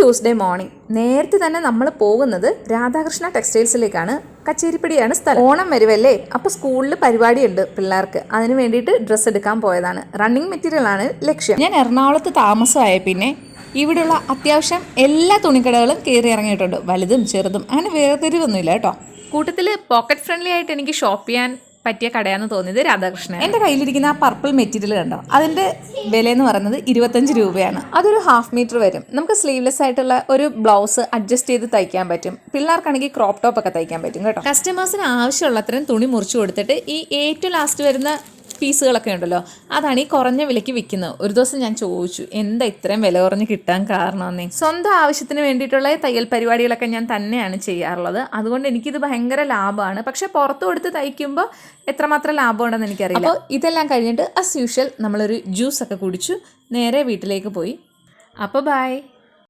Tuesday morning നേരത്തെ തന്നെ നമ്മൾ പോകുന്നത് രാധാകൃഷ്ണ ടെക്സ്റ്റൈൽസിലേക്കാണ്. കച്ചേരിപ്പടിയാണ് സ്ഥലം. ഓണം വരുമല്ലേ, അപ്പോൾ സ്കൂളിൽ പരിപാടിയുണ്ട് പിള്ളേർക്ക്. അതിന് വേണ്ടിയിട്ട് ഡ്രസ്സ് എടുക്കാൻ പോയതാണ്. റണ്ണിങ് മെറ്റീരിയലാണ് ലക്ഷ്യം. ഞാൻ എറണാകുളത്ത് താമസമായ പിന്നെ ഇവിടെയുള്ള അത്യാവശ്യം എല്ലാ തുണിക്കടകളും കയറി ഇറങ്ങിയിട്ടുണ്ട്. വലുതും ചെറുതും അങ്ങനെ വേർതിരിവൊന്നുമില്ല കേട്ടോ. കൂട്ടത്തിൽ പോക്കറ്റ് ഫ്രണ്ട്ലി ആയിട്ട് എനിക്ക് ഷോപ്പ് ചെയ്യാൻ പറ്റിയ കടയാന്ന് തോന്നിയത് രാധാകൃഷ്ണൻ. എൻ്റെ കയ്യിലിരിക്കുന്ന ആ പർപ്പിൾ മെറ്റീരിയൽ കണ്ടോ, അതിൻ്റെ വില എന്ന് പറയുന്നത് 25 രൂപയാണ്. അതൊരു 1/2 മീറ്റർ വരും. നമുക്ക് സ്ലീവ്ലെസ് ആയിട്ടുള്ള ഒരു ബ്ലൗസ് അഡ്ജസ്റ്റ് ചെയ്ത് തയ്ക്കാൻ പറ്റും. പിള്ളേർക്കാണെങ്കിൽ ക്രോപ്പ് ടോപ്പ് ഒക്കെ തയ്ക്കാൻ പറ്റും കേട്ടോ. കസ്റ്റമേഴ്സിന് ആവശ്യമുള്ളത്രയും തുണി മുറിച്ച് കൊടുത്തിട്ട് ഈ ഏറ്റവും ലാസ്റ്റ് വരുന്ന പീസുകളൊക്കെ ഉണ്ടല്ലോ, അതാണ് ഈ കുറഞ്ഞ വിലയ്ക്ക് വിൽക്കുന്നത്. ഒരു ദിവസം ഞാൻ ചോദിച്ചു, എന്താ ഇത്രയും വില കുറഞ്ഞ് കിട്ടാൻ കാരണമെന്നേ. സ്വന്തം ആവശ്യത്തിന് വേണ്ടിയിട്ടുള്ള തയ്യൽ പരിപാടികളൊക്കെ ഞാൻ തന്നെയാണ് ചെയ്യാറുള്ളത്. അതുകൊണ്ട് എനിക്കിത് ഭയങ്കര ലാഭമാണ്. പക്ഷെ പുറത്ത് കൊടുത്ത് തയ്ക്കുമ്പോൾ എത്രമാത്രം ലാഭമുണ്ടെന്ന് എനിക്കറിയില്ല. അപ്പോൾ ഇതെല്ലാം കഴിഞ്ഞിട്ട് ആസ് യൂഷ്വൽ നമ്മളൊരു ജ്യൂസൊക്കെ കുടിച്ചു നേരെ വീട്ടിലേക്ക് പോയി. അപ്പോൾ ബൈ.